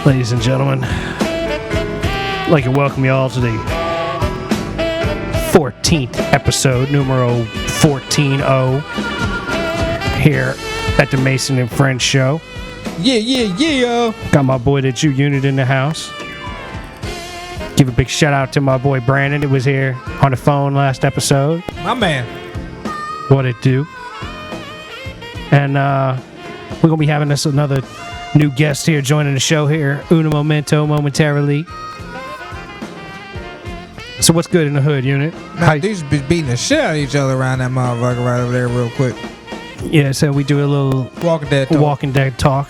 Ladies and gentlemen, I'd like to welcome you all to the 14th episode, numero 14-0, here at the Mason and Friends Show. Yeah. Got my boy the Jew Unit in the house. Give a big shout out to my boy Brandon, who was here on the phone last episode. My man. What it do? And we're going to be having this another new guest here joining the show here, una momento, momentarily. So what's good in the hood, Unit? Man, dudes be beating the shit out of each other around that motherfucker right over there real quick. Yeah, so we do a little Walking Dead talk.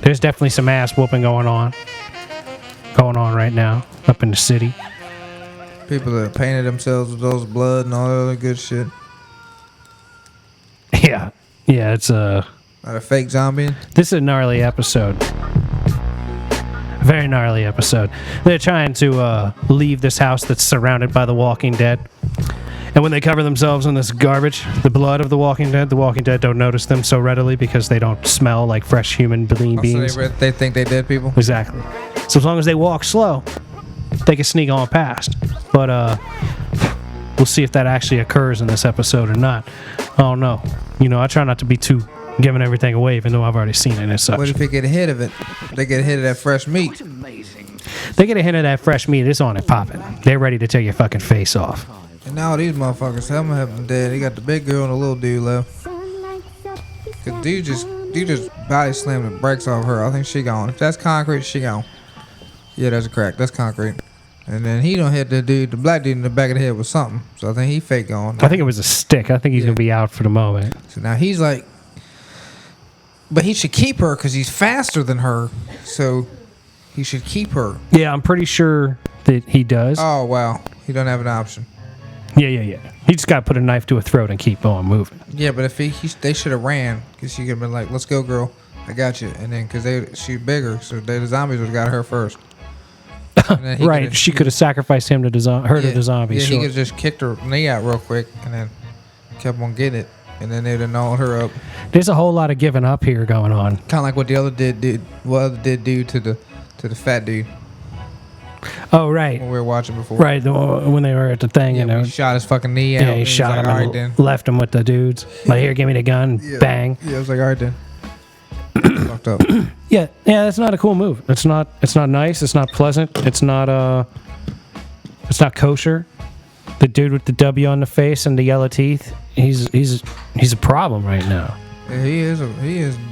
There's definitely some ass whooping going on right now up in the city. People that painted themselves with those blood and all that other good shit. Yeah, it's Not a fake zombie. This is a gnarly episode. Very gnarly episode. They're trying to leave this house that's surrounded by the Walking Dead. And when they cover themselves in this garbage, the blood of the Walking Dead don't notice them so readily because they don't smell like fresh human beings. So they think they dead people? Exactly. So as long as they walk slow, they can sneak on past. But we'll see if that actually occurs in this episode or not. I don't know. You know, I try not to be too giving everything away, even though I've already seen it and such. What if they get a hit of it? They get a hit of that fresh meat. They get a hint of that fresh meat. It's on and popping. They're ready to tear your fucking face off. And now these motherfuckers, some of them dead. They got the big girl and the little dude left. Cause dude just body slammed the brakes off her. I think she gone. If that's concrete, she gone. Yeah, that's a crack. That's concrete. And then he don't hit the black dude in the back of the head with something. So I think he fake gone. I think it was a stick. I think he's gonna be out for the moment. So now he's like, but he should keep her because he's faster than her. So he should keep her. Yeah, I'm pretty sure that he does. Oh wow, he don't have an option. Yeah. He just got to put a knife to her throat and keep on moving. Yeah, but if they should have ran because she could have been like, "Let's go, girl, I got you," and then because she's bigger, so the zombies would have got her first. Right, she could have sacrificed him to the zombies. Yeah, sure. he could have just kicked her knee out real quick and then kept on getting it, and then they'd have gnawed her up. There's a whole lot of giving up here going on. Kind of like what the other did do to the fat dude. Oh right, when we were watching before. Right, when they were at the thing, yeah, he shot his fucking knee out. Yeah, he shot him and then. Left him with the dudes. Like, here, give me the gun. Yeah. Bang. Yeah, I was like, all right then. Fucked up. Yeah, that's not a cool move. It's not nice. It's not pleasant. It's not kosher. The dude with the W on the face and the yellow teeth, he's a problem right now. Yeah, he is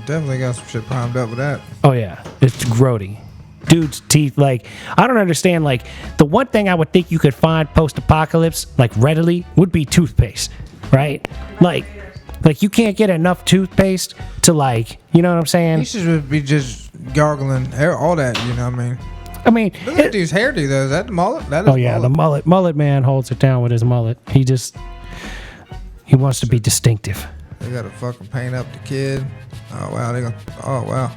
definitely got some shit primed up with that. Oh yeah, it's grody. Dude's teeth, like, I don't understand, like, the one thing I would think you could find post-apocalypse, like, readily, would be toothpaste, right? Like you can't get enough toothpaste to, like, you know what I'm saying? He should be just gargling all that, you know what I mean? Look at dude's hairdo, though. Is that the mullet? That is the mullet man holds it down with his mullet. He wants to be distinctive. They gotta fucking paint up the kid. Oh wow,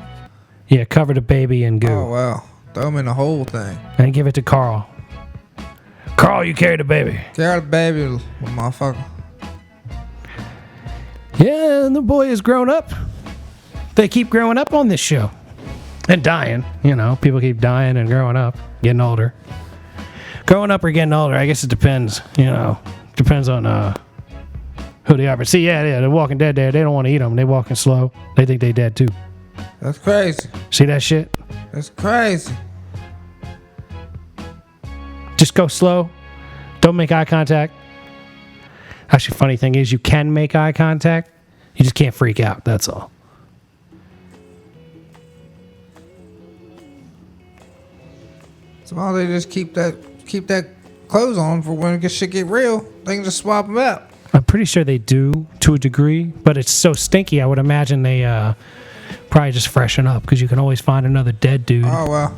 Yeah, cover the baby in goo. Oh wow, throw him in the whole thing. And give it to Carl. Carl, you carry the baby. Carry the baby, motherfucker. Yeah, and the boy is grown up. They keep growing up on this show. And dying. You know, people keep dying and growing up. Getting older. Growing up or getting older, I guess it depends. You know, depends on who they are. But see, yeah, the Walking Dead there, they don't want to eat them. They walking slow. They think they dead too. That's crazy. See that shit? That's crazy. Just go slow. Don't make eye contact. Actually, funny thing is, you can make eye contact. You just can't freak out. That's all. So why don't they just keep that clothes on for when shit get real? They can just swap them out. I'm pretty sure they do to a degree, but it's so stinky. I would imagine they probably just freshen up because you can always find another dead dude. Oh well.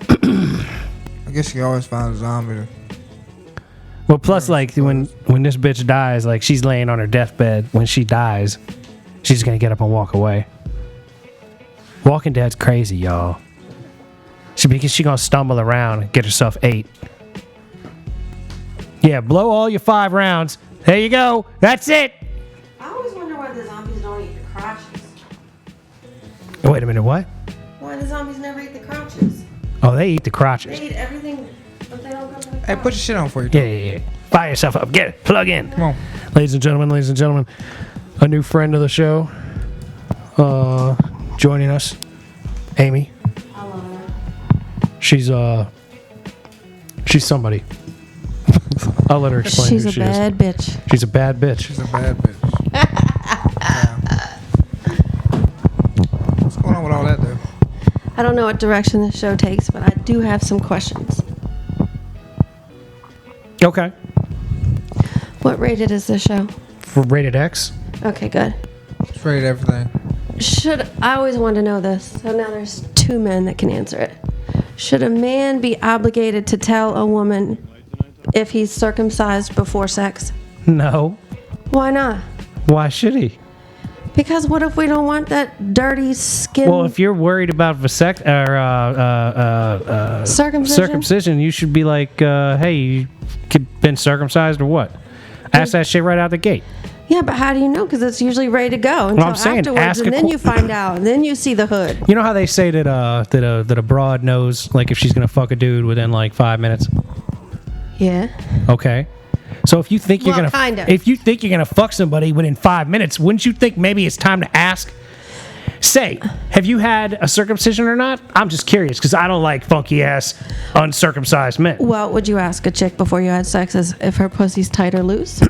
I guess you can always find a zombie. Well, plus, like, when this bitch dies, like, she's laying on her deathbed. When she dies, she's gonna get up and walk away. Walking Dead's crazy, y'all. Because she gonna stumble around and get herself ate. Yeah, blow all your 5 rounds. There you go. That's it. I always wonder why the zombies don't eat the crotches. Wait a minute, what? Why do zombies never eat the crotches? Oh, they eat the crotches. They eat everything, but they don't go to the Hey, put your shit on for you. Yeah. Fire yourself up. Get it. Plug in. Come on. Ladies and gentlemen, a new friend of the show joining us, Amy. Hello. She's somebody. I'll let her explain She's who a she bad is. bitch. She's a bad bitch. She's a bad bitch. What's going on with all that, dude? I don't know what direction this show takes, but I do have some questions. Okay. What rated is this show? For rated X. Okay, good. It's rated everything. I always wanted to know this, so now there's two men that can answer it. Should a man be obligated to tell a woman if he's circumcised before sex? No. Why not? Why should he? Because what if we don't want that dirty skin? Well, if you're worried about circumcision, you should be like, hey, you been circumcised or what? Ask that shit right out the gate. Yeah, but how do you know? Because it's usually ready to go until I'm saying, afterwards, ask and then you find out, and then you see the hood. You know how they say that a broad knows, like, if she's gonna fuck a dude within like 5 minutes? Yeah. Okay. So if you think you're Well, gonna kinda. if you think you're gonna fuck somebody within 5 minutes, wouldn't you think maybe it's time to ask? Say, have you had a circumcision or not? I'm just curious because I don't like funky ass uncircumcised men. Well, would you ask a chick before you had sex as if her pussy's tight or loose?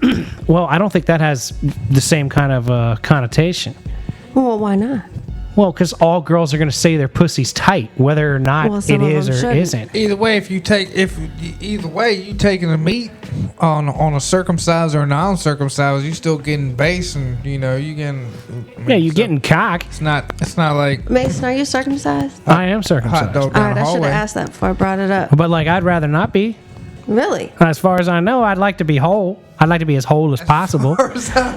Well, I don't think that has the same kind of connotation. Well, why not? Well, because all girls are gonna say their pussy's tight, whether or not Well, it some of is them or shouldn't. isn't. Either way, you taking the meat on a circumcised or non-circumcised, you still getting base, and you getting. Yeah, you're getting cock. It's not like Mason, are you circumcised? I am hot circumcised. dog All down right, the I should hallway. have asked that before I brought it up. But like, I'd rather not be. Really? As far as I know, I'd like to be whole. I'd like to be as whole as possible.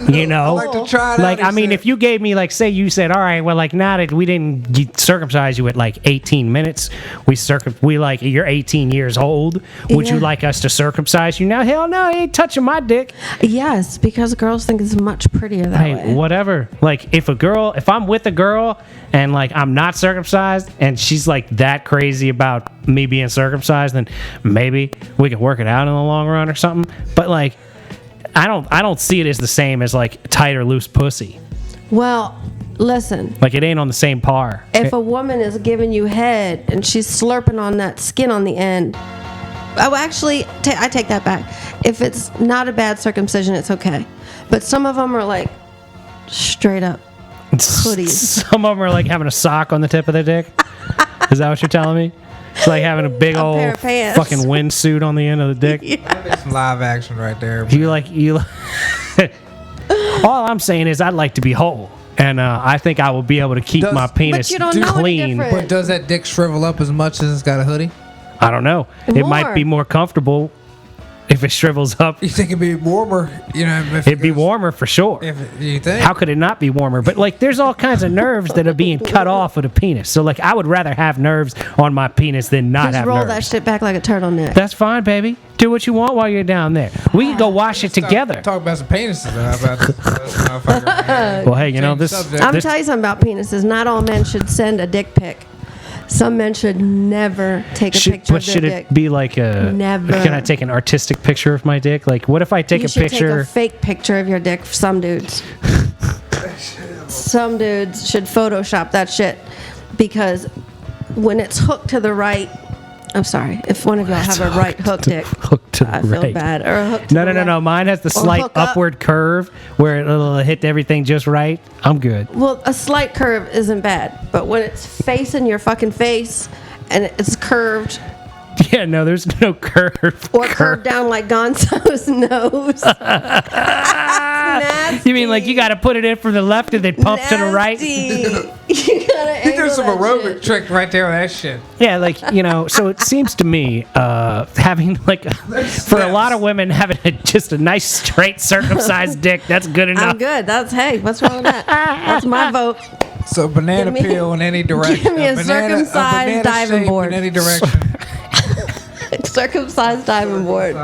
You know, I like to try it like out, I mean, if you gave me like, say you said, all right, well, like now that we didn't circumcise you at like 18 minutes, we like you're 18 years old. Would you Yeah. like us to circumcise you now? Hell no, I ain't touching my dick. Yes, because girls think it's much prettier that Hey, way. whatever. Like if I'm with a girl and like I'm not circumcised and she's like that crazy about me being circumcised, then maybe we could work it out in the long run or something. But like, I don't see it as the same as like tight or loose pussy. Well, listen. Like it ain't on the same par. If a woman is giving you head and she's slurping on that skin on the end, oh, actually, I take that back. If it's not a bad circumcision, it's okay. But some of them are like straight up hoodies. Some of them are like having a sock on the tip of their dick. Is that what you're telling me? It's like having a big A old pair of pants. fucking windsuit on the end of the dick. That's some live action right there. You all I'm saying is I'd like to be whole, and I think I will be able to keep Does- my penis But you don't know any clean. different. But does that dick shrivel up as much as it's got a hoodie? I don't know. It might More. be more comfortable if it shrivels up. You think it'd be warmer? If It'd be warmer for sure. You think? How could it not be warmer? But like, there's all kinds of nerves that are being cut off of the penis. So like, I would rather have nerves on my penis than not Just have roll nerves. that shit back like a turtleneck. That's fine, baby. Do what you want while you're down there. We can go wash it together. Talk about some penises. How about this motherfucker? Well, hey, you know Change this. subject. I'm this tell you something about penises. Not all men should send a dick pic. Some men should never take a picture of their should dick. it be like a? Never. Can I take an artistic picture of my dick? Like, what if I take you a should picture? take a fake picture of your dick for some dudes. Some dudes should Photoshop that shit because when it's hooked to the right, I'm sorry, if one of y'all have a right hook dick, Hooked to the I feel right. bad. Or a hook to No, the no, no, no. left. Mine has the Or slight hook up. upward curve where it'll hit everything just right. I'm good. Well, a slight curve isn't bad, but when it's facing your fucking face and it's curved Yeah, no, there's no curve. or curved down like Gonzo's nose. Nasty. You mean like you got to put it in from the left and then pump to the right? Nasty. You gotta You do angle some that aerobic shit. trick right there on that shit. Yeah, like, so it seems to me having like for a lot of women having just a nice straight circumcised dick, that's good enough. I'm good. That's hey. What's wrong with that? That's my vote. So banana Give me- peel in any direction. give me a banana circumcised diving shape board. in any direction. Circumcised diving board.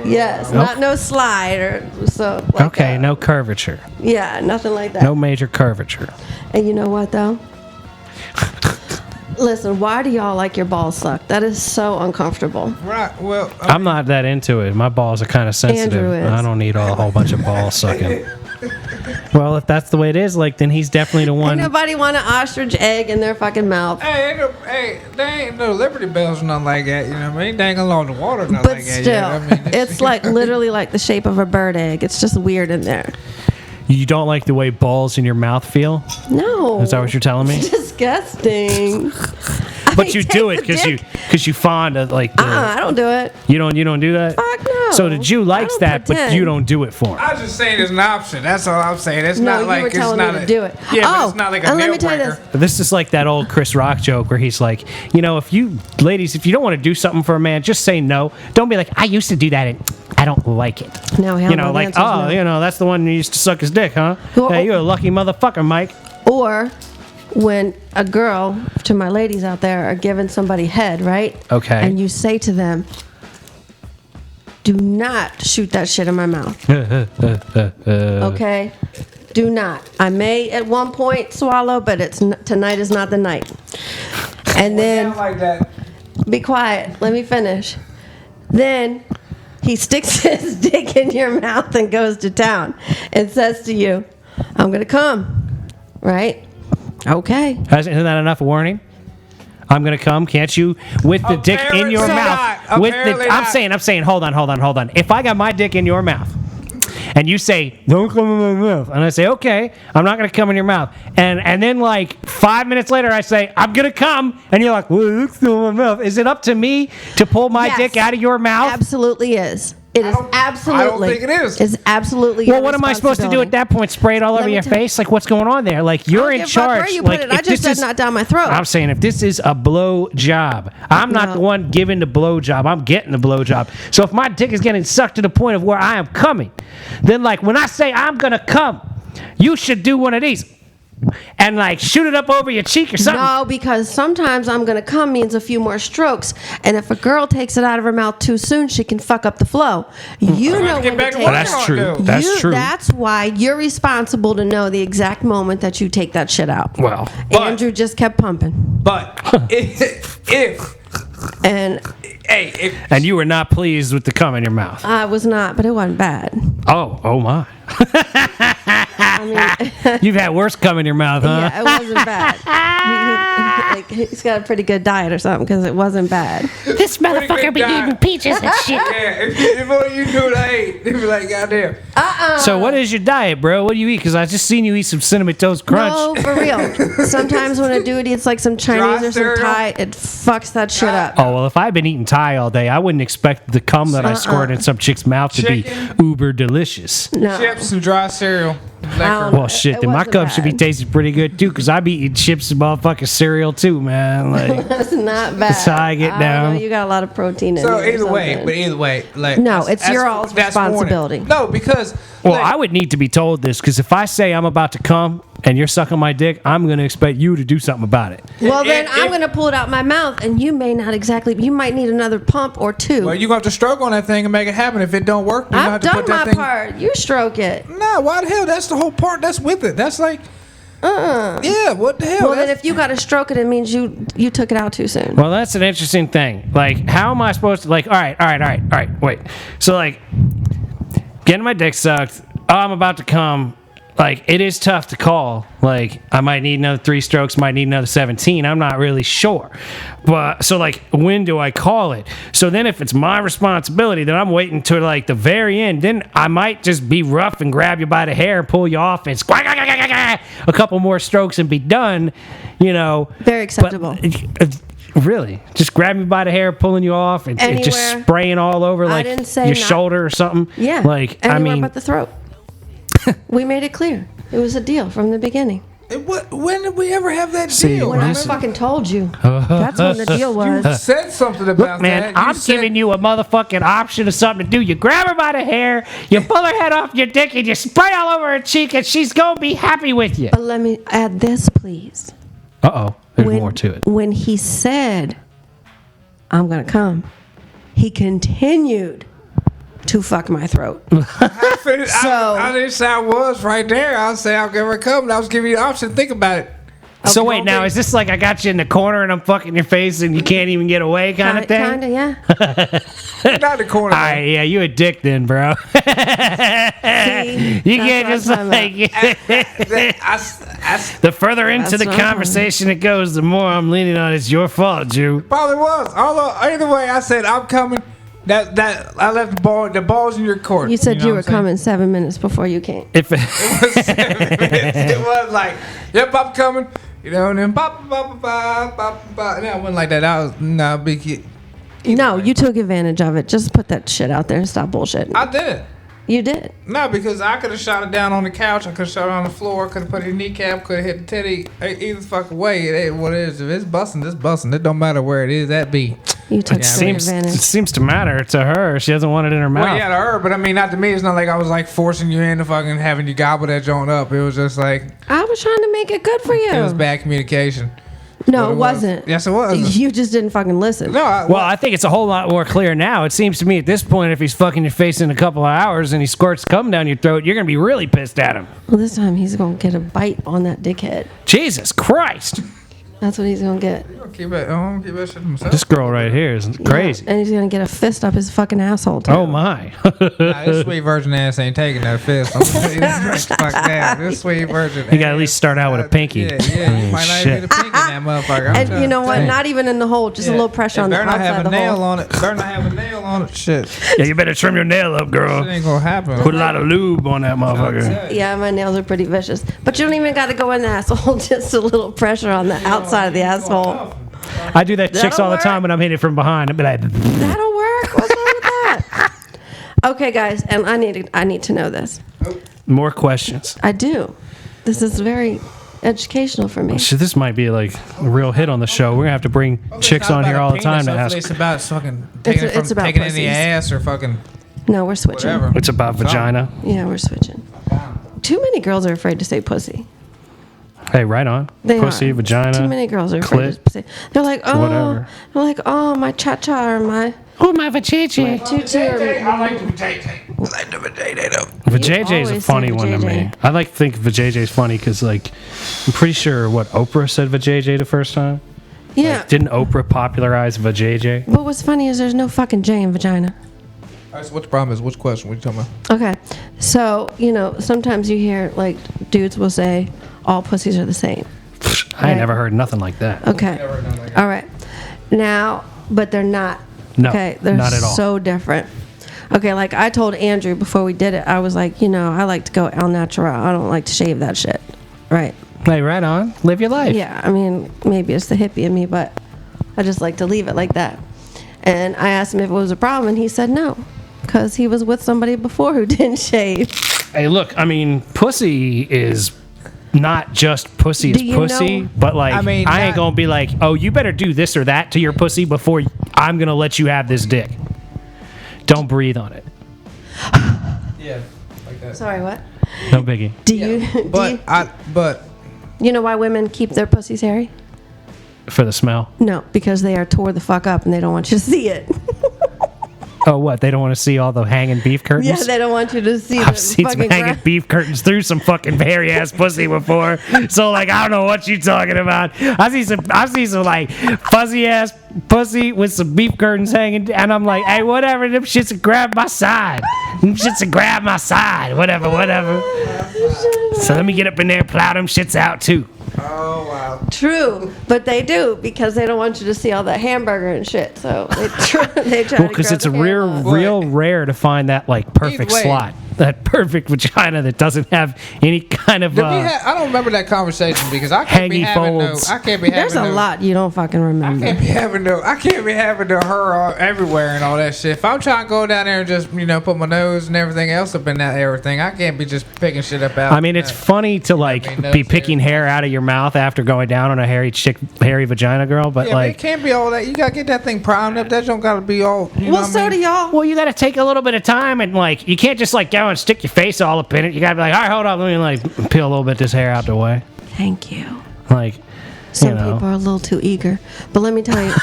Yes, not no slide or so. Like Okay, no curvature. Yeah, nothing like that. No major curvature. And you know what though? Listen, why do y'all like your balls sucked? That is so uncomfortable. Right. Well, I'm not that into it. My balls are kind of sensitive. Andrew is. I don't need a whole bunch of balls sucking. Well, if that's the way it is, like, then he's definitely the one. Ain't nobody want an ostrich egg in their fucking mouth. hey, they ain't no Liberty Bells or nothing like that. You know what I mean? They ain't gonna the water or nothing But like that. still, I mean, it's like literally like the shape of a bird egg. It's just weird in there. You don't like the way balls in your mouth feel? No. Is that what you're telling me? It's disgusting. But you do it because you fond of like. I don't do it. You don't do that. Fuck no. So the Jew likes don't that, but pretend. you don't do it for him. I was just saying it's an option. That's all I'm saying. It's No, not you like were it's telling not me to do it. Yeah, but Oh, it's not like a and let nail me tell you breaker. this. This is like that old Chris Rock joke where he's like, you know, if you ladies, if you don't want to do something for a man, just say no. Don't be like, I used to do that and I don't like it. No, hell You know, no, the like, answer's oh, no. you know, that's the one who used to suck his dick, huh? Well, Hey, you're a lucky motherfucker, Mike. Or when a girl, to my ladies out there, are giving somebody head, right? Okay. And you say to them, do not shoot that shit in my mouth. Okay? Do not. I may at one point swallow, but tonight is not the night. And then, like that. be quiet. Let me finish. Then he sticks his dick in your mouth and goes to town and says to you, I'm going to come. Right? Okay. Isn't that enough warning? I'm gonna come. Can't you with the dick in your Apparently mouth? not. With Apparently the, I'm not. saying. Hold on. If I got my dick in your mouth, and you say don't come in my mouth, and I say okay, I'm not gonna come in your mouth, and then like 5 minutes later I say I'm gonna come, and you're like, well, it looks still in my mouth. Is it up to me to pull my Yes. dick out of your mouth? Absolutely is. It is absolutely. I don't think it is. It's absolutely. Well, your what am I supposed to do at that point? Spray it all over me your tell- face? Like, what's going on there? Like, you're in give a fuck charge. where you like, put it. I if just this said not down my throat. I'm saying if this is a blow job, I'm not No. the one giving the blow job. I'm getting the blow job. So if my dick is getting sucked to the point of where I am coming, then like when I say I'm gonna come, you should do one of these and like shoot it up over your cheek or something. No, because sometimes I'm gonna come means a few more strokes, and if a girl takes it out of her mouth too soon, she can fuck up the flow. You know get when back to to take work it. That's true. You- That's true. That's why you're responsible to know the exact moment that you take that shit out. Well, but- Andrew just kept pumping, But if and hey, if and you were not pleased with the cum in your mouth. I was not, but it wasn't bad. Oh my. You've had worse cum in your mouth, huh? Yeah, it wasn't bad. He's got a pretty good diet or something because it wasn't bad. This motherfucker be diet. eating peaches and shit. yeah, if only you knew what I ate, they'd be like, goddamn. So what is your diet, bro? What do you eat? Because I just seen you eat some cinnamon toast crunch. No, for real. Sometimes when a dude eats like some Chinese or some cereal? Thai, it fucks that shit up. Oh, well, if I've been eating Thai all day, I wouldn't expect the cum that I squirt in some chick's mouth to be Chicken. uber delicious. No. Chips and dry cereal. don't Lekker. Well, shit, It then my wasn't cum should be bad. tasting pretty good, too, because I be eating chips and motherfucking cereal, too, man. Like, That's not bad. That's how I get don't down. know, you got a lot of protein in So you or either way, something. but either way, like No, it's your all's that's warning. responsibility. No, because well, like, I would need to be told this, because if I say I'm about to cum and you're sucking my dick, I'm going to expect you to do something about it. Well, then if- I'm going to pull it out my mouth, and you may not exactly. You might need another pump or two. well, you gonna have to stroke on that thing and make it happen. If it don't work, you I've have to done put that my thing. part. You stroke it. Nah, why the hell? That's the whole part. That's with it. That's like, yeah. What the hell? Well, then That's- if you got to stroke it, it means you took it out too soon. Well, that's an interesting thing. Like, how am I supposed to, like, all right, wait. So, like, getting my dick sucked, I'm about to come. Like, it is tough to call. Like, I might need another 3 strokes, might need another 17. I'm not really sure. But, so, like, when do I call it? So then if it's my responsibility, then I'm waiting to, like, the very end. Then I might just be rough and grab you by the hair and pull you off and squawk, a couple more strokes and be done, you know. Very acceptable. But, really? Just grab me by the hair, pulling you off, and just Anywhere. spraying all over, like, didn't say your not- shoulder or something? Yeah. Like, I Anywhere mean... but the throat. We made it clear. It was a deal from the beginning. when did we ever have that See, deal? When I Listen. fucking told you. That's when the deal was. Said something about Man, that. I'm giving you a motherfucking option of something to do. You grab her by the hair, you pull her head off your dick, and you spray all over her cheek, and she's gonna be happy with you. But let me add this, please. Uh-oh. There's more to it. When he said, I'm going to come, he continued to fuck my throat. So- I didn't say I was right there. I say I'll give her a come. And I was giving you the option. Think about it. So wait, now is this like I got you in the corner and I'm fucking your face and you can't even get away kind of thing? Kinda, yeah. Not the corner. All right, yeah, you a dick then, bro. You can't just like. The further into That's the what I'm conversation it goes, the more I'm leaning on it's your fault, Jew. Probably was. Although either way, I said I'm coming. That I left the balls in your court. You said know you what were I'm saying? coming 7 minutes before you came. If It was 7 minutes. It was like, yep, I'm coming. You know, and then pop, and I went like that. I was big kid. No, you took advantage of it. Just put that shit out there and stop bullshitting. I did. You did. No, because I could have shot it down on the couch. I could have shot it on the floor. Could have put it in the kneecap. Could have hit the titty. Either fucking way, it ain't what it is. If it's busting, it's busting. It don't matter where it is. That be. You took it great seems advantage. to matter to her. She doesn't want it in her mouth. Well, yeah, to her, but I mean, not to me. It's not like I was like forcing you into fucking having you gobble that joint up. It was just like I was trying to make it good for you. it was bad communication. No, But it wasn't. Yes, it was. You just didn't fucking listen. No, Well, I think it's a whole lot more clear now. It seems to me at this point, if he's fucking your face in a couple of hours and he squirts cum down your throat, you're going to be really pissed at him. Well, this time he's going to get a bite on that dickhead. Jesus Christ. That's what he's going to get. keep that shit to myself. This girl right here is crazy. Yeah, and he's going to get a fist up his fucking asshole, too. Oh, my. Nah, this sweet virgin ass ain't taking that fist. I'm telling you, fuck that. This sweet virgin. You got to at least start out with a pinky. Yeah, you might not even get a pinky in that motherfucker. I'm And trying you know to what? tell Not even in the hole, just a little pressure on the Better not outside have of a the nail hole. on it. Better not have a nail on it. Shit. Yeah, you better trim your nail up, girl. Shit ain't gonna happen. Put a lot of lube on that motherfucker. Yeah, my nails are pretty vicious. But you don't even got to go in the asshole. Just a little pressure on the outside of the asshole. I do that to chicks That'll all the work. time when I'm hitting it from behind. I'd be like, That'll work. What's wrong with that? Okay, guys, and I need to know this. more questions. I do. This is very educational for me. Shit, this might be like a real hit on the show. We're gonna have to bring chicks on here all the time to ask. It's about fucking taking it from it's about taking it in the pussies. ass or fucking No, we're switching. whatever. It's about vagina. Yeah, we're switching. Too many girls are afraid to say pussy. Hey, right on. They Pussy, are. vagina. Too many girls are afraid clit. to say. They're like, oh, Whatever. they're like, oh, my cha-cha or my Oh, my vajayjay. tutu. I like the vajayjay. I like the vajayjay though. Vajayjay is a always funny say one to me. vajayjay. I like to think Vajayjay is funny because, like, I'm pretty sure what Oprah said Vajayjay the first time. Yeah. Didn't Oprah popularize Vajayjay? But what's funny is there's no fucking J in vagina. All right, so what the problem is? Which question? What you talking about? Okay. So, sometimes you hear, like, dudes will say, all pussies are the same. I ain't never heard nothing like that. Okay. All right. Now, but they're not. No, Okay. They're not at all. so different. Okay. Like I told Andrew before we did it, I was like, I like to go al natural. I don't like to shave that shit. Right. Hey, right on. Live your life. Yeah. I mean, maybe it's the hippie in me, but I just like to leave it like that. And I asked him if it was a problem, and he said no, because he was with somebody before who didn't shave. Hey, look, I mean, pussy is not just pussy Do is you pussy, know- but like, I mean, I ain't that- gonna be like, oh, you better do this or that to your pussy before I'm gonna let you have this dick. Don't breathe on it. Yeah, like that. Sorry, what? No biggie. Do you? But You know why women keep their pussies hairy? For the smell. No, because they are tore the fuck up and they don't want you to see it. Oh, what? They don't want to see all the hanging beef curtains? Yeah, they don't want you to see I've the seen some fucking hanging gra- beef curtains through some fucking hairy ass pussy before. So like, I don't know what you talking about. I see some like fuzzy ass pussy with some beef curtains hanging, and I'm like, hey, whatever. Them shits will grab my side. Them shits will grab my side. Whatever. So let me get up in there and plow them shits out too. oh wow. True, but they do because they don't want you to see all that hamburger and shit. So they try Well, to because grow it's a the hair real, long. real rare to find that like perfect Either way. slot, that perfect vagina that doesn't have any kind of. I don't remember that conversation because I can't be Hangy having folds. no. I can't be having There's a no, lot you don't fucking I remember. can't be having no. I can't be having no her everywhere and all that shit. If I'm trying to go down there and just put my nose and everything else up in that everything, I can't be just picking shit up out. I mean, it's funny to like I mean, no be picking hair out of your mouth after going down on a hairy vagina girl, but yeah, but it like, can't be all that. You gotta get that thing primed up. That don't gotta be all. You know Well, what so I mean? do y'all. well, you got to take a little bit of time and like, you can't just like go and stick your face all up in it. You got to be like, all right, hold on, let me like peel a little bit of this hair out the way. Thank you. Like, Some you know. people are a little too eager, but let me tell you,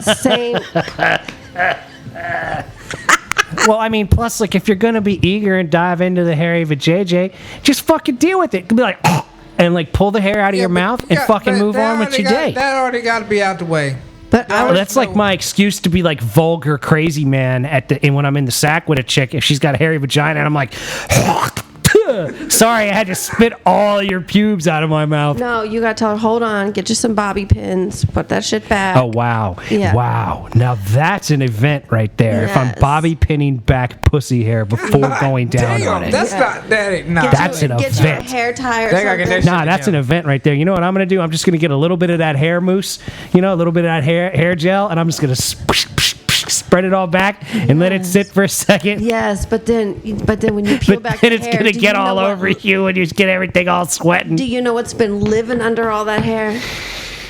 same. Well, I mean, plus like if you're gonna be eager and dive into the hairy vajayjay, just fucking deal with it. Be like, oh, and like pull the hair out of your mouth and fucking move on with your day. That already got to be out the way. But I Well, was that's like my excuse to be like vulgar crazy man and when I'm in the sack with a chick if she's got a hairy vagina and I'm like sorry I had to spit all your pubes out of my mouth. No, you got to tell her, hold on, get you some bobby pins, put that shit back. Oh wow. Yeah. Wow. Now that's an event right there. If I'm Yes. bobby pinning back pussy hair before going down on it. That's not that. Ain't, nah. That's an Get your event. hair tie or They gotta get something. that Nah, that's an event right there. You know what I'm gonna do? I'm just gonna get a little bit of that hair mousse, a little bit of that hair gel, and I'm just gonna spread it all back and let it sit for a second. Yes, but then when you peel But back then the it's hair, gonna do get you know all what- over you and you just get everything all sweating. Do you know what's been living under all that hair?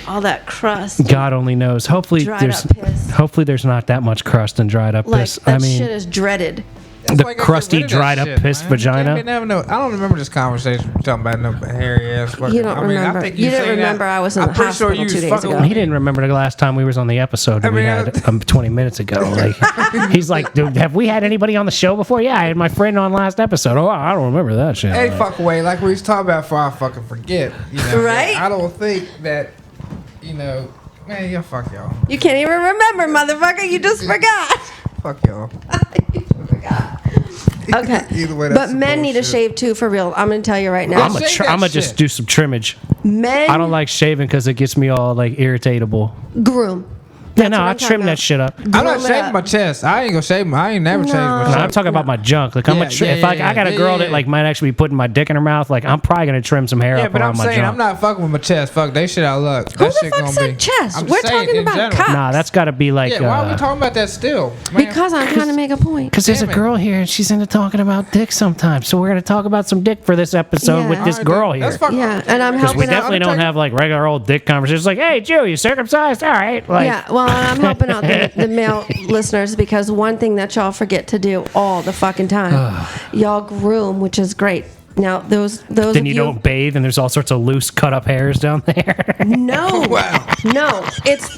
All that crust. God only knows. Hopefully Dried up piss. there's not that much crust and dried up Like piss. that shit is dreaded. That's the why I gotta crusty, get rid of that dried up shit, piss man. vagina. You never know. I don't remember this conversation talking about no hairy ass. Fucking, You don't remember. think You didn't seen remember that. I was in I'm the pretty sure hospital you 2 was days fucking ago. with He me. didn't remember the last time we was on the episode that we mean, had 20 minutes ago. Like, he's like, dude, have we had anybody on the show before? Yeah, I had my friend on last episode. Oh, I don't remember that shit. Any fuck away, like we was talking about before I fucking forget. Right? I don't think that, man, yeah, fuck y'all. You can't even remember, motherfucker. You just forgot. Fuck y'all. Okay. Either way, that's But some men need to bullshit. shave too, for real. I'm gonna tell you right now. I'm shave that gonna just shit. do some trimmage. Men I don't like shaving because it gets me all like irritatable. groom. Yeah, no, what I I'm trim talking that about. shit up. I'm not Groom it shaving up. my chest. I ain't gonna shave my. I ain't never shaved my No. No, chest. I'm talking about my junk. Like I'm Yeah, a if yeah, I got a yeah, girl yeah, that like might actually be putting my dick in her mouth, like I'm probably gonna trim some hair Yeah, up but around I'm my saying junk. I'm not fucking with my chest. Fuck, they shit out of luck. Who That the shit fuck gonna said be. chest? I'm We're saying talking in about general. cock. Nah, that's got to be like. Yeah, why are we talking about that still? Man, Because I'm trying to make a point. Because there's a Damn it. girl here and she's into talking about dick sometimes. So we're going to talk about some dick for this episode Yeah. with this Alright, girl then. here. That's fucking- Yeah, and I'm Because we helping out. definitely don't have like regular old dick conversations. Like, hey, Jew, you circumcised? All right. Like, Yeah, well, and I'm helping out the male listeners because one thing that y'all forget to do all the fucking time, y'all groom, which is great. Now, those then of you don't bathe and there's all sorts of loose cut up hairs down there. No, Wow. no, it's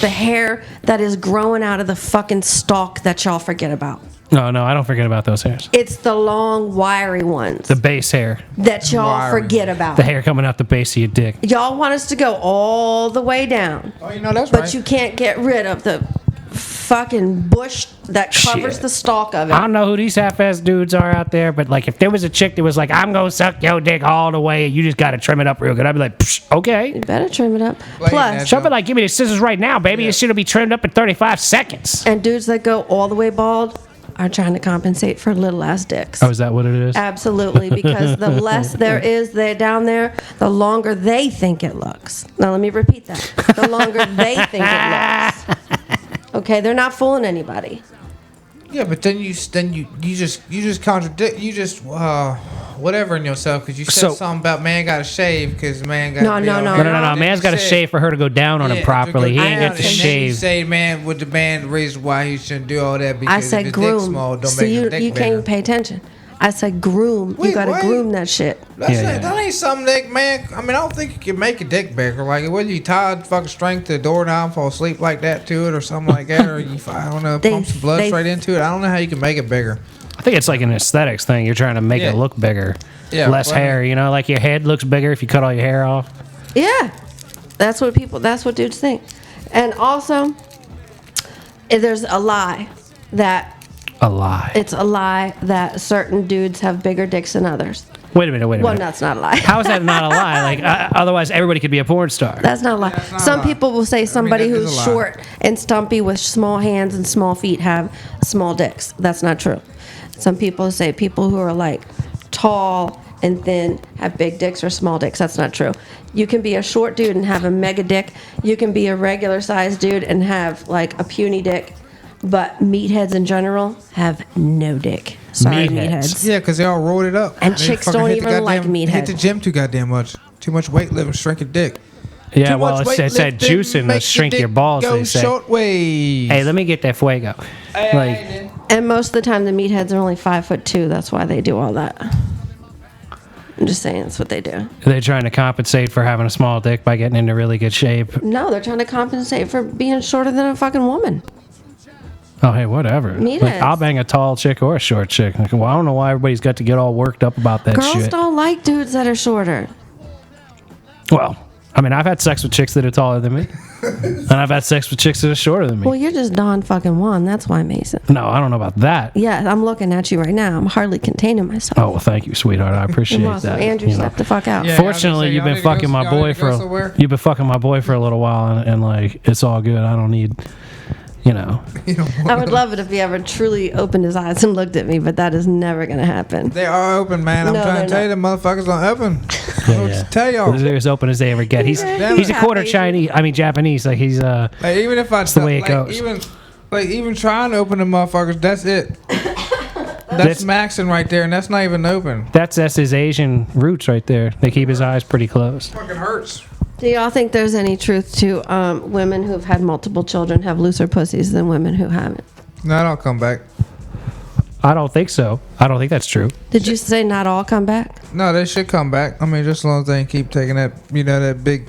the hair that is growing out of the fucking stalk that y'all forget about. No, I don't forget about those hairs. It's the long, wiry ones The base hair. that y'all Wiry. forget about. The hair coming out the base of your dick. Y'all want us to go all the way down, Oh, that's but right. you can't get rid of the fucking bush that covers Shit. the stalk of I it. don't know who these half-ass dudes are out there, but like if there was a chick that was like, I'm going to suck your dick all the way and you just got to trim it up real good, I'd be like, Psh, okay. You better trim it up. Blame Plus, that. She'll be like, give me the scissors right now, baby. It should be trimmed up in 35 seconds. and dudes that go all the way bald are trying to compensate for little ass dicks. Oh, is that what it is? Absolutely, because the less there is there down there, the longer they think it looks. Now let me repeat that. The longer they think it looks. Okay, they're not fooling anybody. Yeah, but then you just contradict whatever in yourself because you said So- something about man got to shave because man got No, no, no. No. Man's got to shave for her to go down on him properly. He ain't got to You shave. say man with the man the reason why he shouldn't do all that because I if said his dick groom. small don't See, make you his dick can't bigger. even pay attention. I said groom. Wait, You got to what? groom that shit. That ain't something that man. I mean, I don't think you can make a dick bigger. Like, whether you tie fucking string to the doorknob, fall asleep like that to it, or something like that, or you, I don't know, pump some blood straight into it. I don't know how you can make it bigger. I think it's like an aesthetics thing. You're trying to make Yeah. it look bigger. Yeah, Less well, I hair, like your head looks bigger if you cut all your hair off. Yeah, that's what dudes think. And also, there's a lie that A lie. it's a lie that certain dudes have bigger dicks than others. Wait a minute. Well, no, that's not a lie. How is that not a lie? Like, otherwise everybody could be a porn star. That's not a lie. that's not Some a lie. people will say somebody that is who's a lie. short and stumpy with small hands and small feet have small dicks. That's not true. Some people say people who are like tall and thin have big dicks or small dicks. That's not true. You can be a short dude and have a mega dick. You can be a regular sized dude and have like a puny dick. But meatheads in general have no dick. Sorry, Meatheads. meatheads. Yeah, because they all rolled it up. And They chicks fucking don't hit the even like goddamn- Hit the meathead. gym too goddamn much. Too much weightlifting, shrink a dick. Yeah, Too well, much it said weightlifting juicing to makes shrink dick your balls, Go they say. short ways. Hey, let me get that fuego. Like, And most of the time, the meatheads are only 5'2". That's why they do all that. I'm just saying, that's what they do. they're trying to compensate for having a small dick by getting into really good shape. No, they're trying to compensate for being shorter than a fucking woman. Oh, hey, whatever. Meat Like, is. I'll bang a tall chick or a short chick. Like, well, I don't know why everybody's got to get all worked up about that Girls shit. don't like dudes that are shorter. Well, I mean, I've had sex with chicks that are taller than me, and I've had sex with chicks that are shorter than me. Well, you're just Don fucking Juan. That's why, Mason. No, I don't know about that. Yeah, I'm looking at you right now. I'm hardly containing myself. Oh, well, thank you, sweetheart. I appreciate You're welcome. that. Andrew, you know. step the fuck out. Yeah. Fortunately, say, you've y'all been need to go- fucking my y'all boy need to go for somewhere? you've been fucking my boy for a little while, and like it's all good. I don't need, you know. You know, I would love it if he ever truly opened his eyes and looked at me, but that is never going to happen. they are open, man. I'm No, trying to tell they're you, the motherfuckers don't open. I don't know what to tell y'all. They're as open as they ever get. He's Damn he's a it. quarter Happy. Chinese. I mean Japanese. Like he's Like even if I the way it like, goes. even trying to open the motherfuckers, that's it. That's maxing right there, and that's not even open. that's his Asian roots right there. They keep his eyes pretty closed. Fucking hurts. Do y'all think there's any truth to women who've had multiple children have looser pussies than women who haven't? No, don't come back. I don't think so. I don't think that's true. Did you say not all come back? No, they should come back. I mean, just as long as they keep taking that, that big,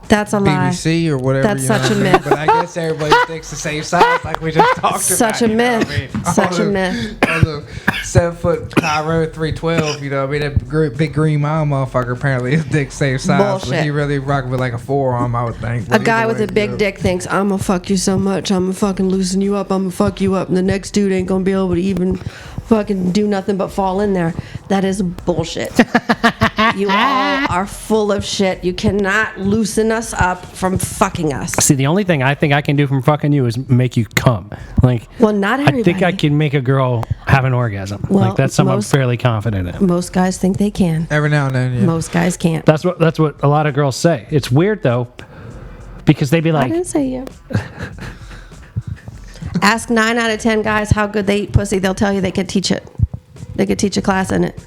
That's a lie. BBC or whatever. That's you know such what a I mean? myth. But I guess everybody thinks the same size, like we just talked Such about. a you know what myth. I mean? Such a myth. On the 7 foot Cairo 312, you know what I mean? That big green mile motherfucker apparently is dick same size. Bullshit. But he really rock with like a forearm, I would think. A But guy either with a way, big yeah. dick thinks, I'm gonna fuck you so much, I'm gonna fucking loosen you up, I'm gonna fuck you up, and the next dude ain't gonna be able to even fucking do nothing but fall in there. That is bullshit. You all are full of shit. You cannot loosen us up from fucking us. See, the only thing I think I can do from fucking you is make you come. Like, Well, not I everybody. think I can make a girl have an orgasm. Well, like that's something most- I'm fairly confident in. Most guys think they can. Every now and then, yeah. Most guys can't. That's what a lot of girls say. It's weird though, because they be I like, didn't say you. Ask 9 out of 10 guys how good they eat pussy. They'll tell you they could teach it. They could teach a class in it.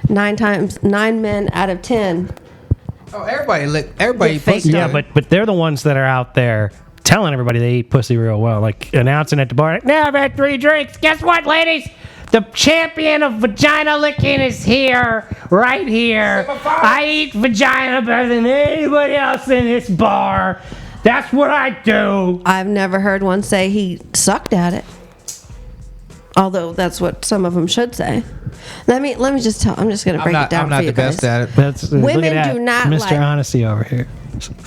9 men out of 10. Oh, everybody Get fake pussy. yeah, but they're the ones that are out there telling everybody they eat pussy real well, like announcing at the bar, like, now I've had 3 drinks. Guess what, ladies? The champion of vagina licking is here, right here. I eat vagina better than anybody else in this bar. That's what I do. I've never heard one say he sucked at it. Although that's what some of them should say. Let me just tell. I'm just gonna break it down I'm not for you the best guys. at it. That's look Women at that, do not Mr. like- Honesty over here.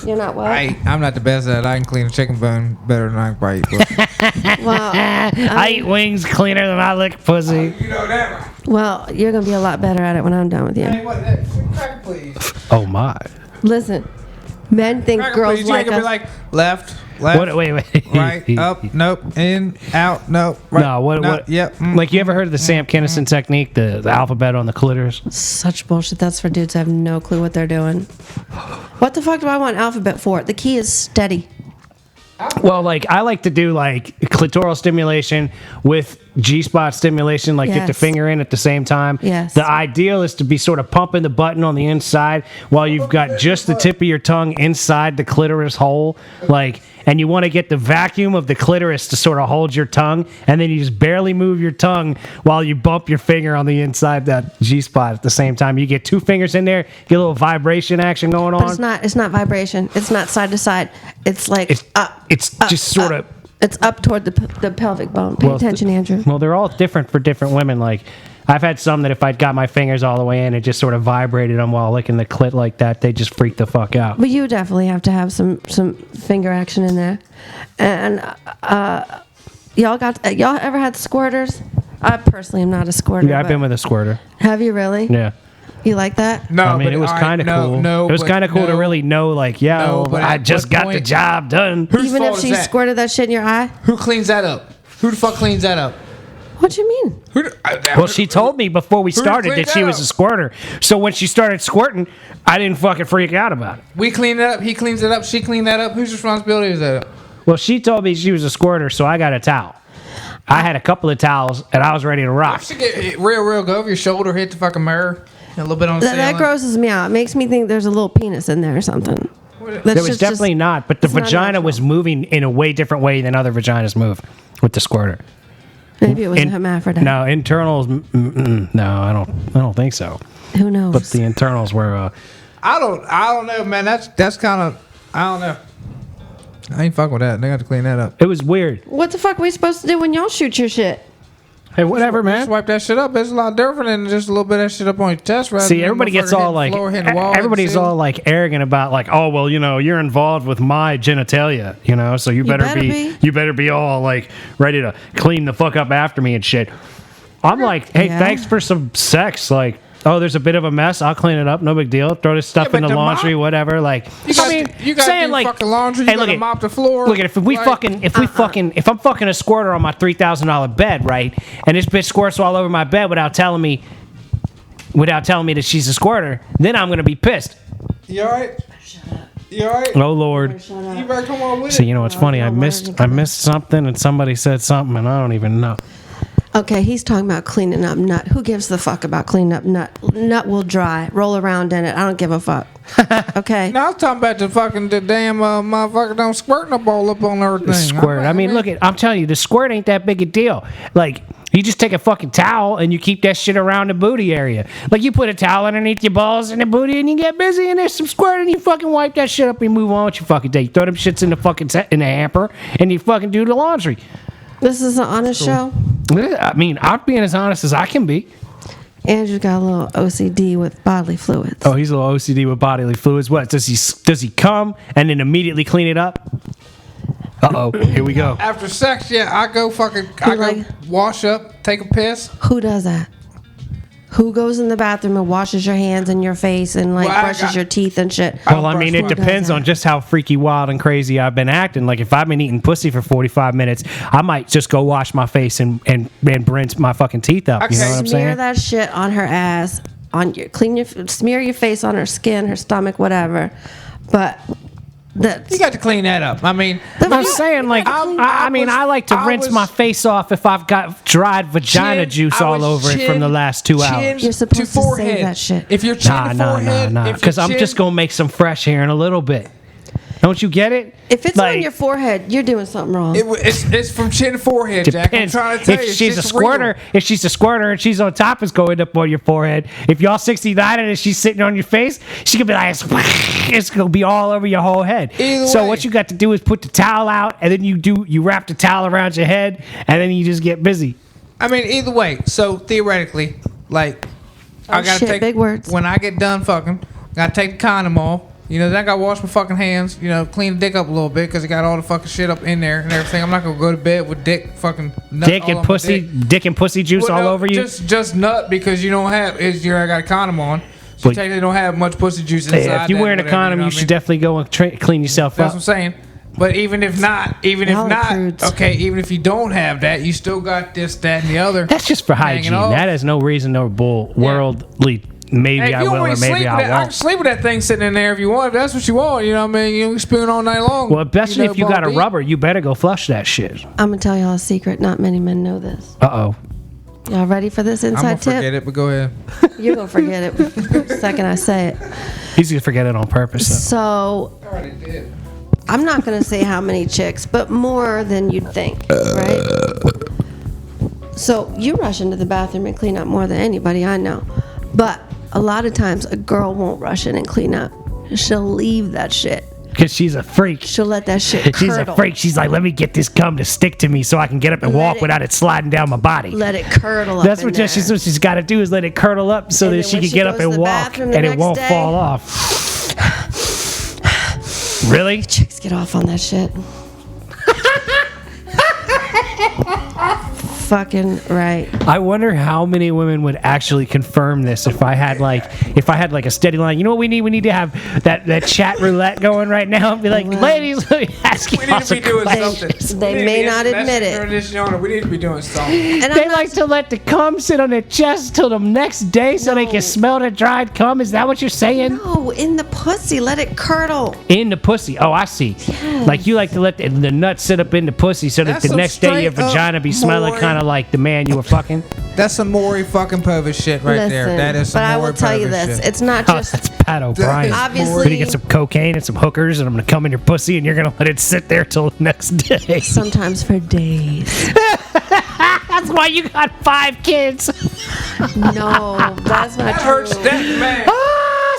You're not what? I'm not the best at it. I can clean a chicken bone better than I can probably eat pussy. Well, I eat wings cleaner than I lick pussy. You know that, right? well, you're gonna be a lot better at it when I'm done with you. Hey, what? Cracker, please. Oh my! Listen, men think Cracker, girls please. You like ain't gonna us. be like left, What? Wait. right, up, nope, in, out, nope. Right, No, what? Yep. Like you ever heard of the Sam Kinison technique, the alphabet on the clitoris? Such bullshit. That's for dudes. I have no clue what they're doing. What the fuck do I want alphabet for? The key is steady. Well, like I like to do like clitoral stimulation with G-spot stimulation, like get the Yes. finger in at the same time. Yes. The ideal is to be sort of pumping the button on the inside while you've got just the tip of your tongue inside the clitoris hole, like, and you want to get the vacuum of the clitoris to sort of hold your tongue, and then you just barely move your tongue while you bump your finger on the inside that G-spot at the same time. You get 2 fingers in there, get a little vibration action going on. But it's not vibration. It's not side to side. It's like It's up. It's just sort of. It's up toward the pelvic bone. Pay attention, Andrew. Well, they're all different for different women. Like, I've had some that if I'd got my fingers all the way in, it just sort of vibrated them while licking the clit like that. They just freak the fuck out. But you definitely have to have some finger action in there. And y'all ever had squirters? I personally am not a squirter. Yeah, I've but- been with a squirter. Have you really? Yeah. You like that? No, I mean, but, it was all right, kind of cool. No, it was but kind of cool to no. really know, like, yeah, No, but I at just what got the point- job done. Whose Even fault if is she that? squirted that shit in your eye? Who cleans that up? Who the fuck cleans that up? What you mean? Well, she told me before we started cleaned that she that was up? a squirter. So when she started squirting, I didn't fucking freak out about it. We clean it up. He cleans it up. She cleaned that up. Whose responsibility is that? Well, she told me she was a squirter, so I got a towel. I had a couple of towels, and I was ready to rock. She get hit real. Go over your shoulder, hit the fucking mirror, and a little bit on the That ceiling. grosses me out. It makes me think there's a little penis in there or something. That's There was just- definitely not, but the it's not vagina natural. was moving in a way different way than other vaginas move with the squirter. Maybe it was a In- hermaphrodite. No, internals. No, I don't think so. Who knows? But the internals were. I don't know, man. That's kind of. I don't know. I ain't fucking with that. They got to clean that up. It was weird. What the fuck are we supposed to do when y'all shoot your shit? Hey, whatever, man. Just wipe that shit up. It's a lot different than just a little bit of that shit up on your chest. Rather See, than everybody gets motherfucker all like, hitting the floor, hitting the wall, everybody's hitting the all like arrogant about like, oh well, you know, you're involved with my genitalia, you know, so you better be all like ready to clean the fuck up after me and shit. I'm like, hey, Yeah. thanks for some sex, like. Oh, there's a bit of a mess. I'll clean it up. No big deal. Throw this stuff in the laundry, whatever. Like, You got to saying do like, fucking laundry. hey, You look got to at mop the floor. Look at if I'm fucking a squirter on my $3,000 bed, right? And this bitch squirts all over my bed without telling me that she's a squirter, then I'm gonna be pissed. You all right? You all right? Oh Lord. You better come on with So it. you know what's funny? I missed something, and somebody said something, and I don't even know. Okay, he's talking about cleaning up nut. Who gives the fuck about cleaning up nut? Nut will dry. Roll around in it. I don't give a fuck. Okay. No, I was talking about the damn motherfucker don't squirting up all up on everything. Squirt. I mean, look at. I'm telling you, the squirt ain't that big a deal. Like, you just take a fucking towel and you keep that shit around the booty area. Like, you put a towel underneath your balls and the booty, and you get busy, and there's some squirt, and you fucking wipe that shit up and you move on with your fucking day. You throw them shits in the fucking in the hamper, and you fucking do the laundry. This is an honest show. I mean, I'm being as honest as I can be. Andrew's got a little OCD with bodily fluids. Oh, he's a little OCD with bodily fluids. What does he come and then immediately clean it up? Uh-oh, here we go. After sex, yeah, I go wash up, take a piss. Who does that? Who goes in the bathroom and washes your hands and your face and like brushes your teeth and shit? Well, I mean, it depends on just how freaky, wild, and crazy I've been acting. Like, if I've been eating pussy for 45 minutes, I might just go wash my face and rinse my fucking teeth up. Okay. You know what I'm Smear saying? that shit on her ass, smear your face on her skin, her stomach, whatever. But You got to clean that up. I mean, I'm saying, like, I like to rinse my face off if I've got dried vagina juice all over it from the last 2 hours. You're supposed to save that shit. If you're chin to forehead, because I'm just gonna make some fresh hair in a little bit. Don't you get it? If it's Like, on your forehead, you're doing something wrong. it's from chin to forehead, Jack. I'm depends. trying to tell you. If it's she's a just squirter, real. if she's a squirter and she's on top, it's going up on your forehead. If y'all 69 and she's sitting on your face, she could be like, it's gonna be all over your whole head. Either So way. what you got to do is put the towel out, and then you wrap the towel around your head, and then you just get busy. I mean, either way. So theoretically, like, I gotta shit, take big words. when I get done fucking. Gotta take the condom off. You know, then I gotta wash my fucking hands. You know, clean the dick up a little bit because it got all the fucking shit up in there and everything. I'm not gonna go to bed with dick fucking nut Dick all and on my pussy, dick. dick and pussy juice Well, all no, over you. Just nut because you don't have. I got a condom on. So But- technically don't have much pussy juice inside. Yeah, if you're that, wearing a whatever, condom, know you what I should mean? definitely go and clean yourself That's up. what I'm saying. But even if not, Y'all are prudes. okay, even if you don't have that, you still got this, that, and the other. That's just for hanging hygiene. off. That has no reason or worldly. Maybe Hey, if I you will don't or really maybe sleep I with that, I can won't. sleep with that thing sitting in there if you want. If that's what you want, you know what I mean? You can spoon all night long. Well, especially if you got a ball deep. rubber, you better go flush that shit. I'm gonna tell y'all a secret. Not many men know this. Uh-oh. Y'all ready for this I'm inside gonna tip? forget it, but go ahead. You're gonna forget it the second I say it. He's going to forget it on purpose. Though. So I already did. I'm not gonna say how many chicks, but more than you'd think, right? So you rush into the bathroom and clean up more than anybody I know, but a lot of times a girl won't rush in and clean up. She'll leave that shit. Because she's a freak. She'll let that shit She's curdle. a freak. She's like, let me get this gum to stick to me so I can get up and Let walk it- without it sliding down my body. Let it curdle up. That's in what there. she's got to do is let it curdle up so And that then she when can she get up goes to and the walk bathroom the and it next won't day- fall off. Really? Chicks get off on that shit. Fucking right. I wonder how many women would actually confirm this if I had like a steady line. You know what we need? We need to have that chat roulette going right now and be like, Wow. ladies, let me ask you We need all to some be doing questions. something. They We need may to not get admit it. tradition on it. We need to be doing something. And They I'm not like to let the cum sit on their chest till the next day so they No. can smell the dried cum. Is that what you're saying? no in the pussy. Let it curdle. In the pussy. Oh, I see. Like you like to let the nut sit up in the pussy so that That's the some next day your straight up vagina be smelling Maury. kind of like the man you were fucking. That's some Maury fucking Povich shit right Listen, there. That is some but I Maury will tell you Povich this: shit. it's not Oh, just that's Pat O'Brien. Obviously- We're gonna get some cocaine and some hookers, and I'm gonna come in your pussy, and you're gonna let it sit there till the next day. sometimes for days. That's why you got 5 kids. No, that's not That true. hurts that man.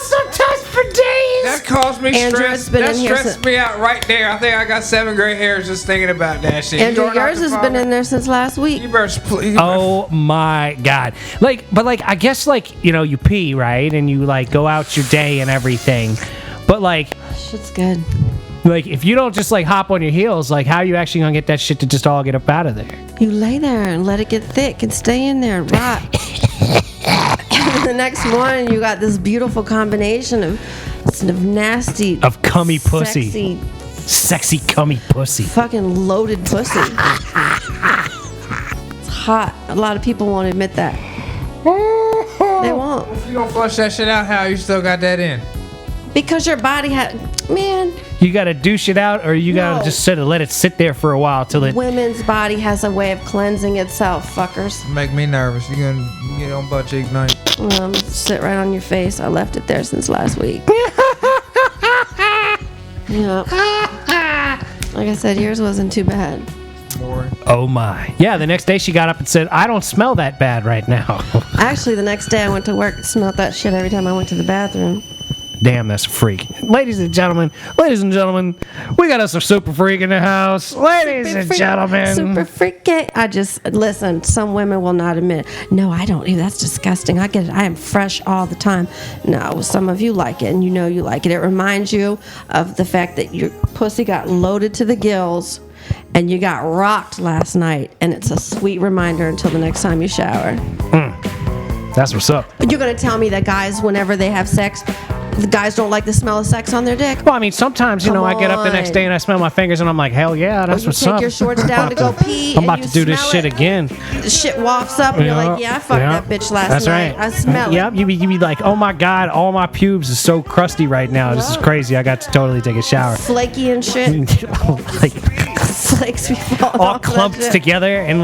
Sometimes for days. That caused me Andrew, stress. it's been That in here stressed me out right there. I think I got 7 gray hairs just thinking about that shit. Andrew, You going out yours to has farm? been in there since last week. You better please. Oh my God. But I guess you pee, right? And you go out your day and everything. But Shit's good. if you don't just hop on your heels, how are you actually gonna get that shit to just all get up out of there? You lay there and let it get thick and stay in there and rot. And the next morning, you got this beautiful combination of nasty, Of cummy pussy. sexy, Sexy cummy pussy. fucking loaded pussy. It's hot. A lot of people won't admit that. They won't. If you don't flush that shit out, how you still got that in? Because your body man, You gotta douche it out, or you gotta No. just let it sit there for a while till it. women's body has a way of cleansing itself, fuckers. Make me nervous. You gonna get on butt cheek night? Sit right on your face. I left it there since last week. Yeah. Like I said, yours wasn't too bad. Boring. Oh my. Yeah, the next day she got up and said, I don't smell that bad right now. Actually, the next day I went to work, smelled that shit every time I went to the bathroom. Damn, that's a freak. Ladies and gentlemen, we got us a super freak in the house. Ladies and gentlemen. Super freaky. Listen, some women will not admit, no, I don't. That's disgusting. I get it. I am fresh all the time. No, some of you like it, and you know you like it. It reminds you of the fact that your pussy got loaded to the gills and you got rocked last night, and it's a sweet reminder until the next time you shower. That's what's up. You're going to tell me that guys, whenever they have sex, the guys don't like the smell of sex on their dick? Well, I mean, sometimes, Come I get up the next on. day and I smell my fingers and I'm like, hell yeah, that's You what's take up. your shorts down to go pee, I'm and about you to do this smell shit it. again. The shit wafts up, and you're like, yeah, I fucked that bitch last That's night. right. I smell Yep, it. you be like, oh my God, all my pubes is so crusty right now. This is crazy. I got to totally take a shower. Flaky and shit. Flakes be falling all off that clumped shit. together, and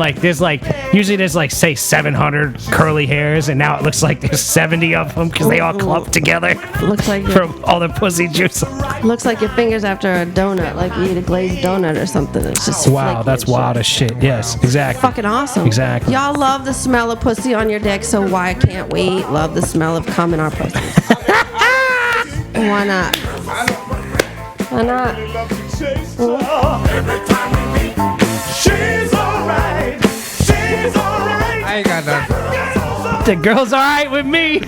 usually there's say 700 curly hairs, and now it looks like there's 70 of them because they all clumped together Looks like from all the pussy juice. looks like your fingers after a donut, like you eat a glazed donut or something. It's just Wow, flaky that's and shit. wild as shit. Yes, exactly. Fucking awesome. Exactly. Y'all love the smell of pussy on your dick, so why can't we love the smell of cum in our pussy? Why not? Why not? I ain't got nothing. The girl's all right with me. Ain't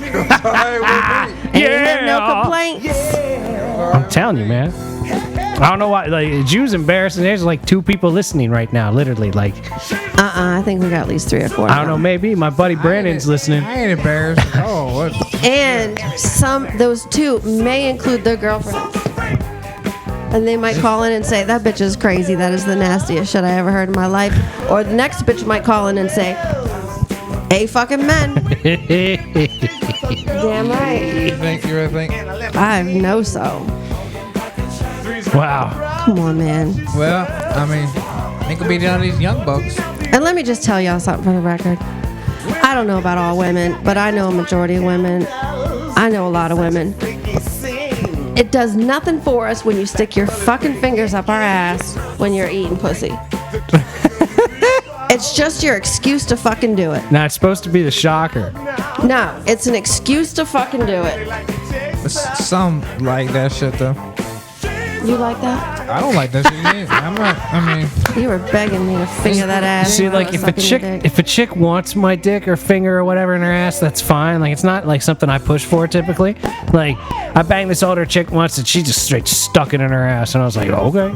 have no complaints. I'm telling you, man. I don't know why. Jew's embarrassing. There's 2 people listening right now, literally. I think we got at least 3 or 4. I don't know. Maybe my buddy Brandon's listening. I ain't embarrassed. Oh, what? And those 2 may include their girlfriends. And they might call in and say, that bitch is crazy. That is the nastiest shit I ever heard in my life. Or the next bitch might call in and say, hey, fucking men. Damn right. You really think? I know so. Wow. Come on, man. Well, I mean, it could be down to these young bucks. And let me just tell y'all something for the record. I don't know about all women, but I know a majority of women. I know a lot of women. It does nothing for us when you stick your fucking fingers up our ass when you're eating pussy. It's just your excuse to fucking do it. Now, it's supposed to be the shocker. No, it's an excuse to fucking do it. But some like that shit, though. You like that? I don't like that shit either. I'm not, I mean, You were begging me to finger that ass. See, when I was if a sucking your dick. if a chick wants my dick or finger or whatever in her ass, that's fine. It's not something I push for typically. I banged this older chick once and she just straight stuck it in her ass, and I was like, okay.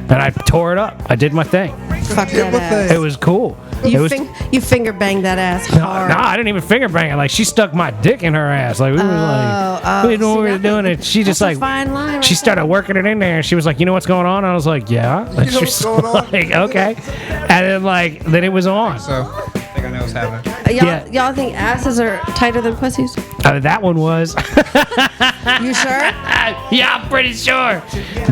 And I tore it up. I did my thing. Fuck that ass. It was cool. You finger banged that ass hard. No, I didn't even finger bang it. She stuck my dick in her ass. We were we didn't know what we were doing it. She just That's a fine line right she started working it in there. And she was like, you know what's going on? I was like, yeah. And she was like, okay. And then it was on. so I think I know what's happening. Y'all think asses are tighter than pussies? That one was. You sure? Yeah, I'm pretty sure.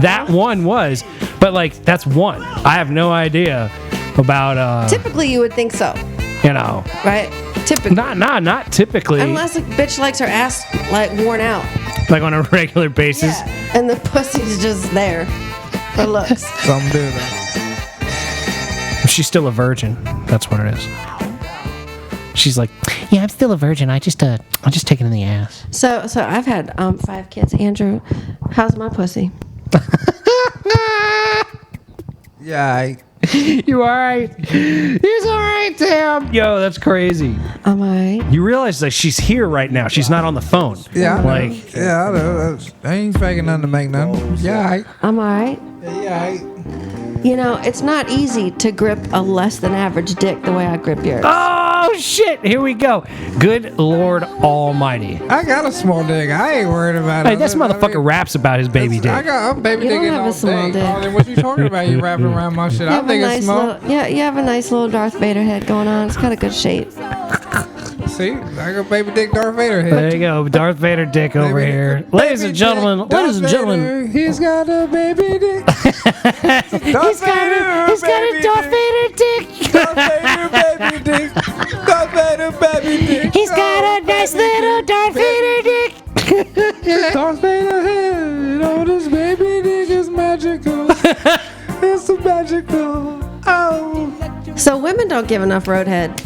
That one was. But that's one. I have no idea about Typically, you would think so, right? Typically. not typically. Unless a bitch likes her ass worn out. On a regular basis. Yeah. And the pussy's just there for looks. Something to do with that. She's still a virgin. That's what it is. She's like, yeah, I'm still a virgin. I just take it in the ass. So I've had 5 kids. Andrew, how's my pussy? Yeah. You all right? He's all right, Tam. Yo, that's crazy. Am I? You realize that she's here right now. She's not on the phone. Yeah. I know. Like, Yeah, I know. I ain't faking nothing to make nothing. Yeah. Am I? Yeah. You know, it's not easy to grip a less than average dick the way I grip yours. oh, shit. Here we go. Good Lord Almighty. I got a small dick. I ain't worried about Hey, it. this motherfucker raps about his baby dick. I got a baby You dick don't in have all a small day. dick. Oh, then what you talking about? You wrapping around my shit. You I have a think it's nice small. little, yeah, you have a nice little Darth Vader head going on. It's got a good shape. See, I got baby dick Darth Vader head. There you go. Darth Vader dick over Baby here. dick, Ladies and baby gentlemen, dick, ladies and Darth gentlemen. Vader, he's got a baby dick. He's got a Darth Vader dick. Darth Vader baby dick. Darth Vader baby dick. He's got a nice little Darth Vader dick. Darth Vader head on his baby dick is magical. It's so magical. Oh. So women don't give enough roadhead.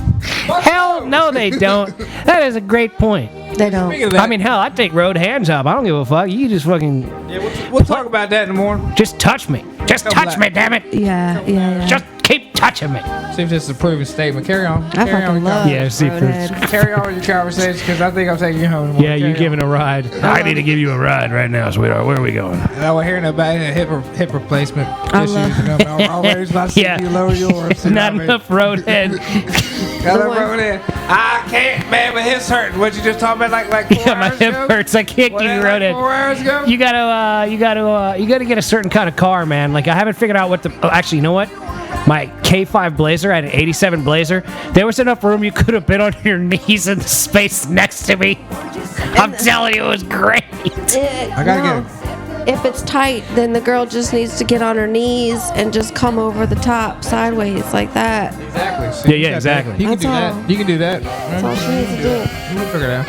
Hell no, they don't. That is a great point. They don't. Speaking of that, I mean, hell, I'd take road hand job. I don't give a fuck. You just fucking, yeah, we'll talk about that in the morning. just touch me. Just touch me, damn it. Yeah. Just keep touching me. See if this is a proven statement. Carry on. I Carry on. fucking love Yeah, see if roadhead. Carry on with your conversation because I think I'm taking you home. Yeah, you giving a ride. I need to give you a ride right now, sweetheart. Where are we going? I was hearing about hip replacement I issues. love- You know, I'm always about to see Yeah. you lower yours. you know Not what I mean? enough road head. Got The that one- over there. I can't, man. My hips hurting. What you just talking about? Like 4 Yeah, my hours hip ago? hurts. I can't What, give you like road head. 4 hours ago? You gotta get a certain kind of car, man. Like I haven't figured out what the. Oh, actually, you know what? My K5 Blazer, I had an '87 Blazer. There was enough room you could have been on your knees in the space next to me. I'm telling you, it was great. I gotta get If it's tight, then the girl just needs to get on her knees and just come over the top sideways like that. exactly. See, Yeah, you yeah, got that. exactly. You can That's do all. that. You can do that. That's all she needs to do. You can figure it out.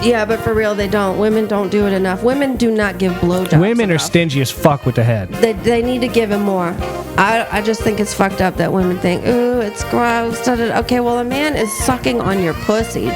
Yeah, but for real, they don't. Women don't do it enough. Women do not give blowjobs. Women are enough. stingy as fuck with the head. They need to give him more. I just think it's fucked up that women think, ooh, it's gross. Okay, well, a man is sucking on your pussy.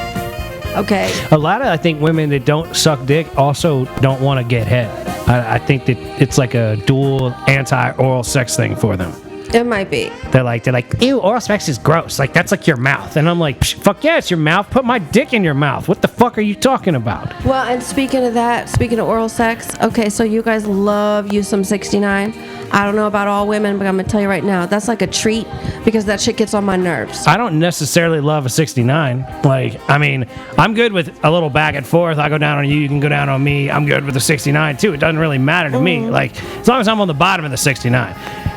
Okay. A lot of, I think, women that don't suck dick also don't want to get head. I think that it's like a dual anti-oral sex thing for them. It might be. They're like, ew, oral sex is gross. Like, that's like your mouth. And I'm like, psh, fuck yeah, it's your mouth. Put my dick in your mouth. What the fuck are you talking about? Well, and speaking of that, speaking of oral sex, okay, so you guys love you some 69. I don't know about all women, but I'm gonna tell you right now, that's like a treat because that shit gets on my nerves. I don't necessarily love a 69. Like, I mean, I'm good with a little back and forth. I go down on you, you can go down on me. I'm good with the 69 too. It doesn't really matter to me. Like, as long as I'm on the bottom of the 69.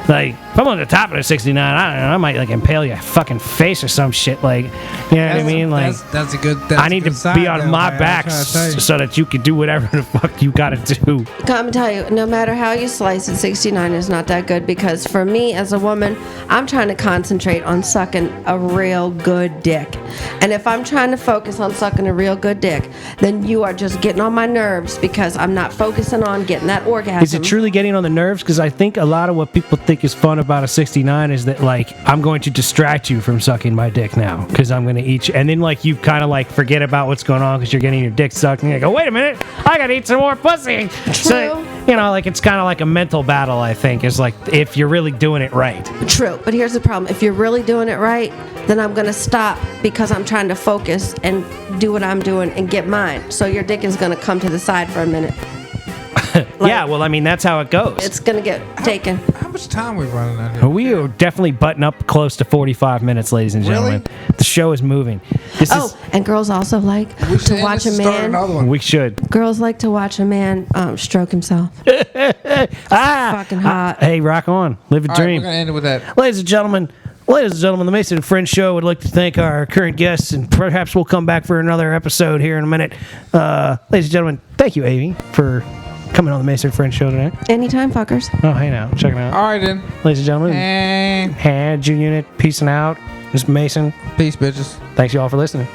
Like, if I'm on the top of the 69, I don't know, I might like impale your fucking face or some shit. Like, you know what I mean? Like, that's a good. I need to be on my back so that you can do whatever the fuck you gotta do. I'm gonna tell you, no matter how you slice it, 69 is not that good because for me as a woman, I'm trying to concentrate on sucking a real good dick. And if I'm trying to focus on sucking a real good dick, then you are just getting on my nerves because I'm not focusing on getting that orgasm. Is it truly getting on the nerves? Because I think a lot of what people think is fun about a 69 is that, like, I'm going to distract you from sucking my dick now because I'm going to eat you. And then, like, you kind of, like, forget about what's going on because you're getting your dick sucked. And you go, wait a minute, I got to eat some more pussy. So, you know, like, it's kind of like a mental battle, I think, is like if you're really doing it right. True, but here's the problem. If you're really doing it right, then I'm going to stop because I'm trying to focus and do what I'm doing and get mine. So your dick is going to come to the side for a minute. Yeah, well, I mean, that's how it goes. It's going to get taken. How much time we running out here? We are definitely butting up close to 45 minutes, ladies and gentlemen. The show is moving. This Oh, and girls also like We should to end watch this a and start man. another is, one. we should. Girls like to watch a man stroke himself. Fucking hot. Hey, rock on. Live a All right, dream. we're gonna end it with that. Ladies and gentlemen, the Mason and Friends Show would like to thank our current guests, and perhaps we'll come back for another episode here in a minute. Ladies and gentlemen, thank you, Avi, for coming on the Mason and Friends Show tonight. Anytime, fuckers. Oh, hey now, check it out. All right then. Ladies and gentlemen, And Had G Unit, peacing out. This is Mason. peace, bitches. Thanks you all for listening.